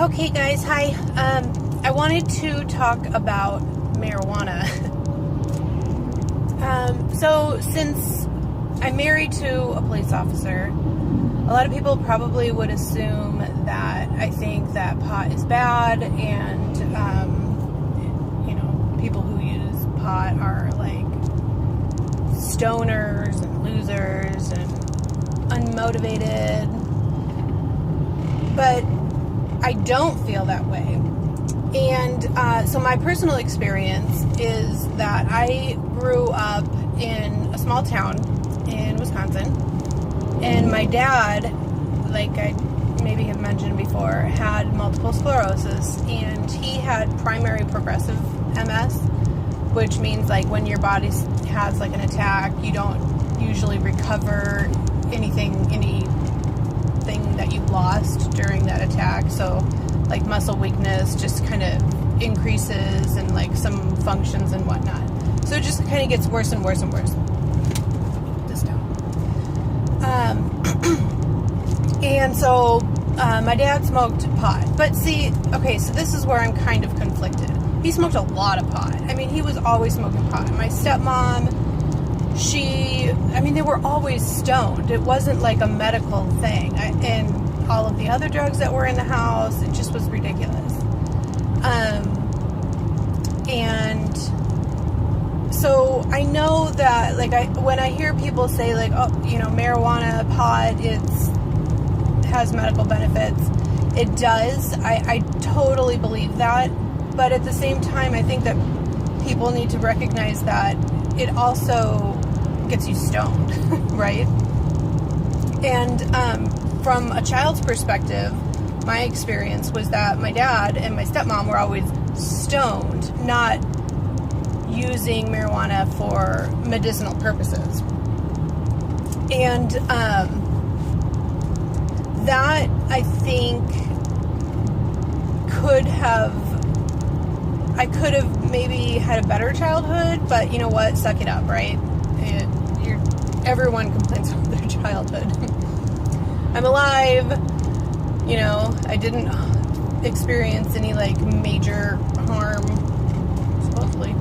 Okay, guys, hi. I wanted to talk about marijuana. So since I'm married to a police officer, a lot of people probably would assume that I think that pot is bad, and people who use pot are like stoners and losers and unmotivated. But I don't feel that way. And so my personal experience is that I grew up in a small town in Wisconsin, and my dad, like I maybe have mentioned before, had multiple sclerosis, and he had primary progressive MS, which means like when your body has like an attack, you don't usually recover anything that you lost during that attack. So like muscle weakness just kind of increases, and like some functions and whatnot. So it just kind of gets worse and worse and worse. This down. And so my dad smoked pot. But see, okay, so this is where I'm kind of conflicted. He smoked a lot of pot. I mean, he was always smoking pot. My stepmom, they were always stoned. It wasn't like a medical thing. And all of the other drugs that were in the house, it just was ridiculous. And so I know that, like, when I hear people say, like, oh, marijuana, pot, has medical benefits, it does. I totally believe that. But at the same time, I think that people need to recognize that it also gets you stoned, right? And from a child's perspective, my experience was that my dad and my stepmom were always stoned, not using marijuana for medicinal purposes. And that, I think, I could have maybe had a better childhood, but you know what? Suck it up, right? Everyone complains about their childhood. I'm alive. I didn't experience any like major harm, supposedly.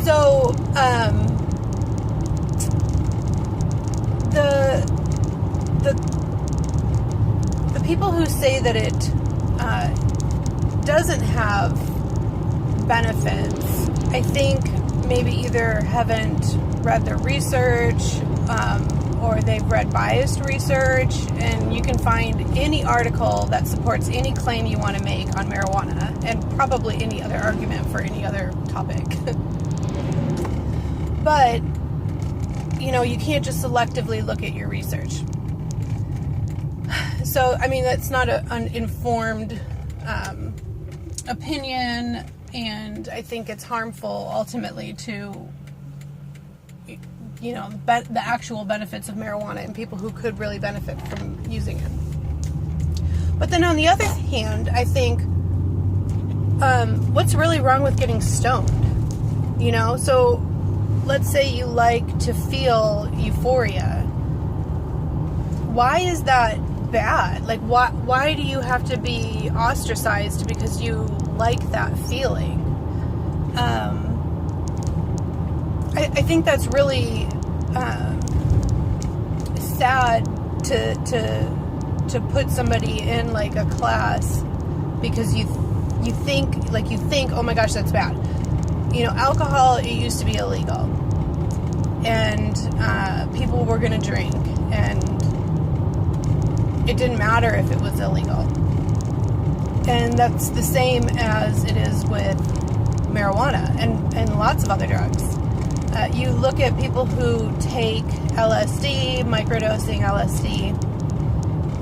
So, the people who say that it doesn't have benefits, I think maybe either haven't read their research, or they've read biased research, and you can find any article that supports any claim you want to make on marijuana, and probably any other argument for any other topic. But, you can't just selectively look at your research. So, that's not an informed opinion, and I think it's harmful ultimately to the actual benefits of marijuana and people who could really benefit from using it. But then on the other hand, I think what's really wrong with getting stoned? So let's say you like to feel euphoria. Why is that bad? Like, why do you have to be ostracized because you like that feeling? I think that's really sad to put somebody in like a class because you think, oh my gosh, that's bad. Alcohol, it used to be illegal, and people were going to drink, and it didn't matter if it was illegal. And that's the same as it is with marijuana and lots of other drugs. You look at people who take LSD, microdosing LSD,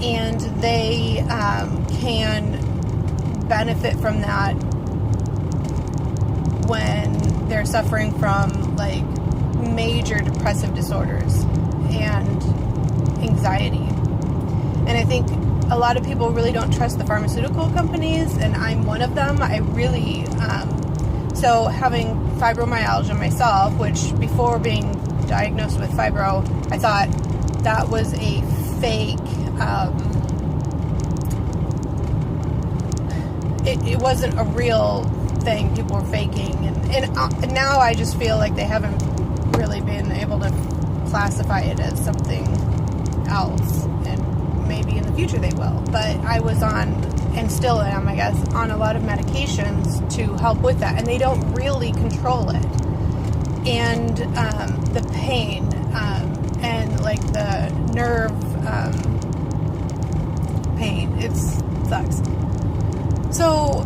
and they can benefit from that when they're suffering from like major depressive disorders and anxiety. And I think a lot of people really don't trust the pharmaceutical companies, and I'm one of them. I really, so having fibromyalgia myself, which before being diagnosed with fibro, I thought that was a fake it wasn't a real thing. People were faking, and now I just feel like they haven't really been able to classify it as something else, and maybe in the future they will. But I was on, and still am, I guess, on a lot of medications to help with that, and they don't really control it. And the pain, and like the nerve pain, it sucks. So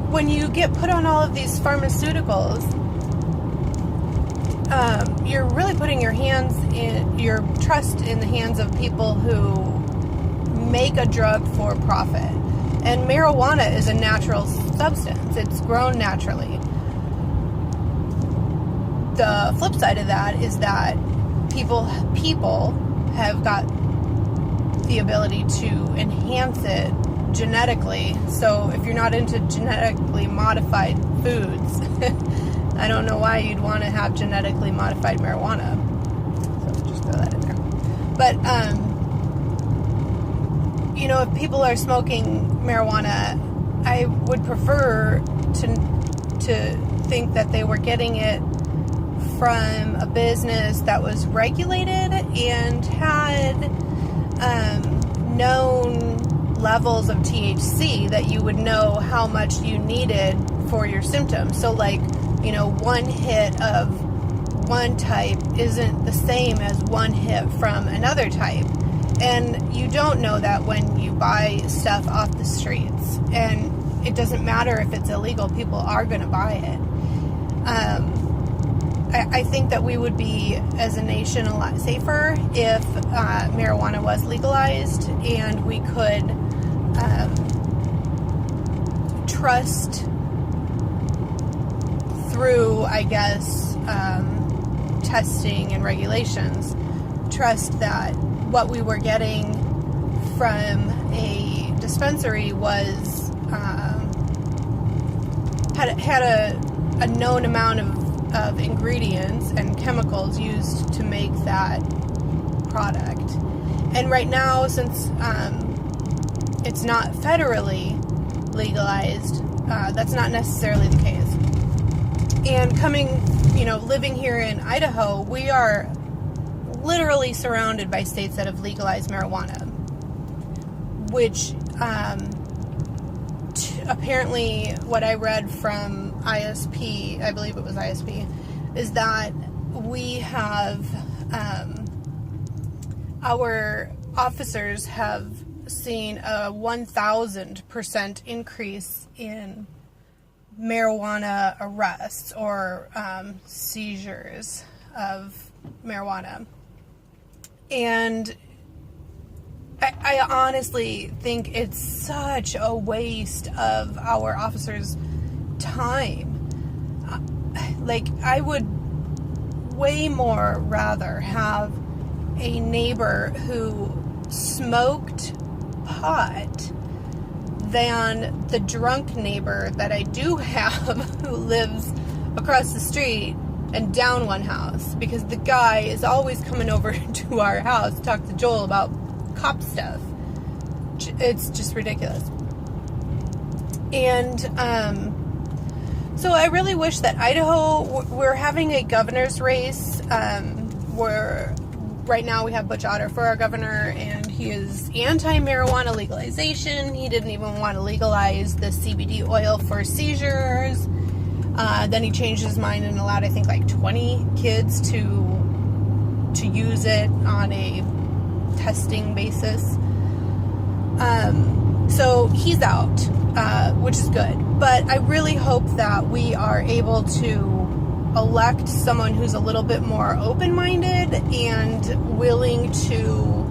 when you get put on all of these pharmaceuticals, you're really putting your trust in the hands of people who make a drug for profit. And marijuana is a natural substance. It's grown naturally. The flip side of that is that people have got the ability to enhance it genetically. So if you're not into genetically modified foods, I don't know why you'd want to have genetically modified marijuana. So just throw that in there. But, if people are smoking marijuana, I would prefer to think that they were getting it from a business that was regulated and had known levels of THC that you would know how much you needed for your symptoms. So like, one hit of one type isn't the same as one hit from another type. And you don't know that when you buy stuff off the streets. And it doesn't matter if it's illegal, people are going to buy it. I think that we would be, as a nation, a lot safer if marijuana was legalized and we could trust through, I guess, testing and regulations, trust that what we were getting from a dispensary was had a known amount of ingredients and chemicals used to make that product. And right now, since it's not federally legalized, that's not necessarily the case. And living here in Idaho, we are literally surrounded by states that have legalized marijuana, which apparently what I read from ISP, I believe it was ISP, is that we have, our officers have seen a 1,000% increase in marijuana arrests or seizures of marijuana. And I honestly think it's such a waste of our officers' time. Like, I would way more rather have a neighbor who smoked pot than the drunk neighbor that I do have who lives across the street and down one house, because the guy is always coming over to our house to talk to Joel about cop stuff. It's just ridiculous. And so I really wish that Idaho, we're having a governor's race where right now we have Butch Otter for our governor, and he is anti-marijuana legalization. He didn't even want to legalize the CBD oil for seizures. Then he changed his mind and allowed, I think, like 20 kids to use it on a testing basis. So he's out, which is good. But I really hope that we are able to elect someone who's a little bit more open-minded and willing to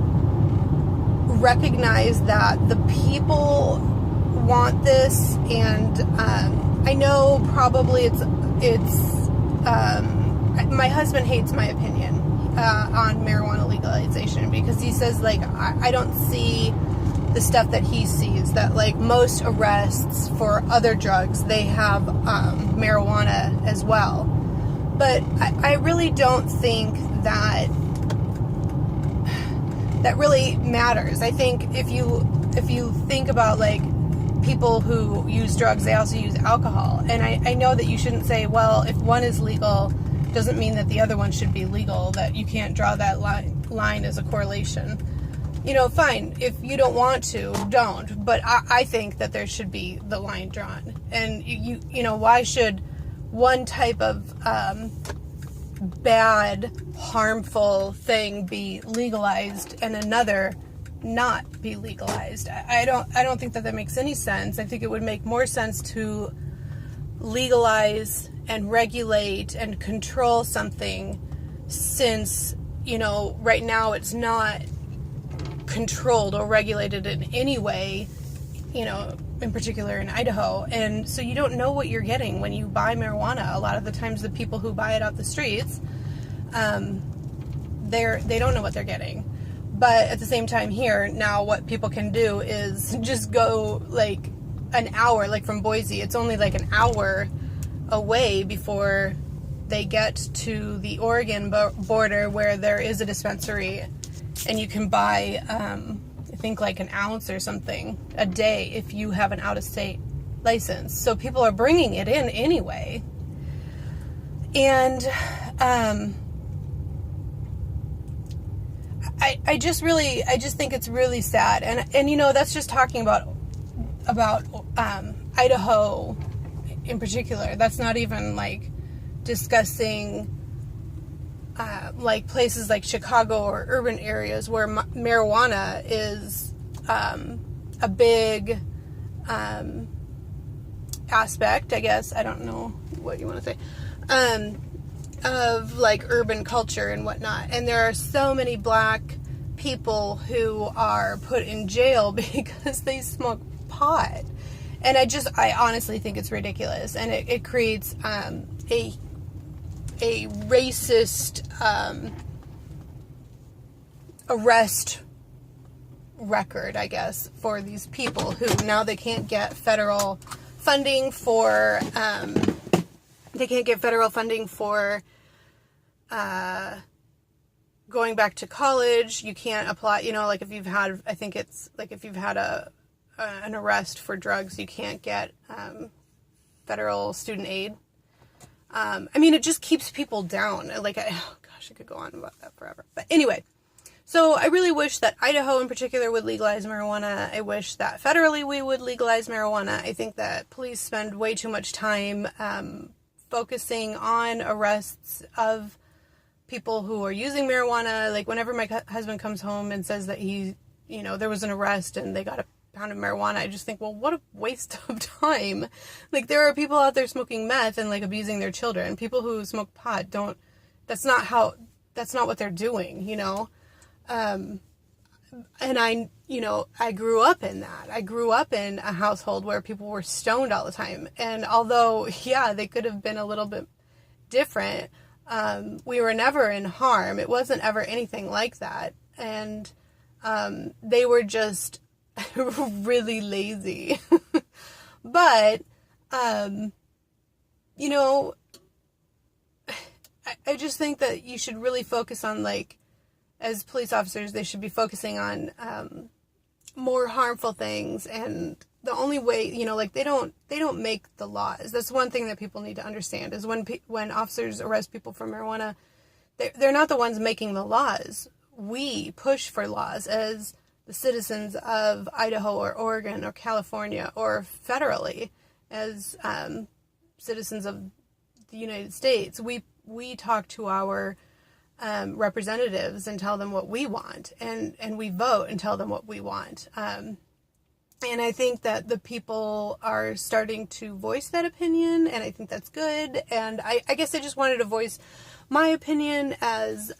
recognize that the people want this. And I know probably it's my husband hates my opinion on marijuana legalization, because he says, like, I don't see the stuff that he sees, that like most arrests for other drugs, they have marijuana as well. But I really don't think that really matters. I think if you think about like people who use drugs, they also use alcohol. And I know that you shouldn't say, well, if one is legal, doesn't mean that the other one should be legal, that you can't draw that line as a correlation. Fine. If you don't want to, don't. But I think that there should be the line drawn. And, why should one type of bad, harmful thing be legalized and another not be legalized? I don't think that makes any sense. I think it would make more sense to legalize and regulate and control something, since right now it's not controlled or regulated in any way, in particular in Idaho. And so you don't know what you're getting when you buy marijuana. A lot of the times the people who buy it off the streets, they don't know what they're getting. But at the same time here, now what people can do is just go like an hour, like from Boise, it's only like an hour away before they get to the Oregon border, where there is a dispensary, and you can buy, I think like an ounce or something a day if you have an out-of-state license. So people are bringing it in anyway. And I just think it's really sad. And that's just talking about Idaho in particular. That's not even like discussing like places like Chicago or urban areas where marijuana is a big aspect, I guess. I don't know what you want to say, of like urban culture and whatnot. And there are so many black people who are put in jail because they smoke pot. And I honestly think it's ridiculous. And it creates a racist arrest record, I guess, for these people who now they can't get federal funding for going back to college. You can't apply, like if you've had, I think it's like if you've had an arrest for drugs, you can't get federal student aid. It just keeps people down. Like, oh gosh, I could go on about that forever. But anyway, so I really wish that Idaho in particular would legalize marijuana. I wish that federally we would legalize marijuana. I think that police spend way too much time focusing on arrests of people who are using marijuana. Like whenever my husband comes home and says that there was an arrest and they got a pound of marijuana, I just think, well, what a waste of time. Like there are people out there smoking meth and like abusing their children. People who smoke pot that's not what they're doing, and I grew up in that. I grew up in a household where people were stoned all the time. And although, yeah, they could have been a little bit different, we were never in harm. It wasn't ever anything like that. And they were just really lazy. But, I just think that you should really focus on, like, as police officers, they should be focusing on more harmful things. And the only way, they don't make the laws. That's one thing that people need to understand, is when officers arrest people for marijuana, they're not the ones making the laws. We push for laws as the citizens of Idaho or Oregon or California, or federally as citizens of the United States. We talk to our representatives and tell them what we want, and we vote and tell them what we want. And I think that the people are starting to voice that opinion, and I think that's good. And I guess I just wanted to voice my opinion as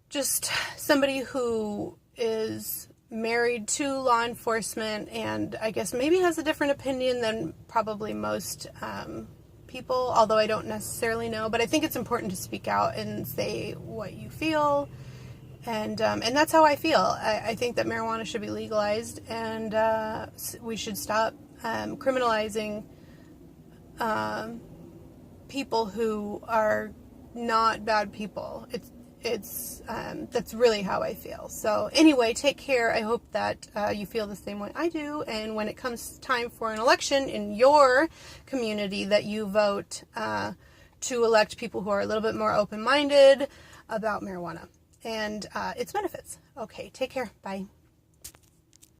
just somebody who is married to law enforcement, and I guess maybe has a different opinion than probably most people, although I don't necessarily know. But I think it's important to speak out and say what you feel, and that's how I feel. I think that marijuana should be legalized, and we should stop criminalizing people who are not bad people. that's really how I feel. So anyway, take care. I hope that you feel the same way I do. And when it comes time for an election in your community, that you vote to elect people who are a little bit more open-minded about marijuana and its benefits. Okay, take care. Bye.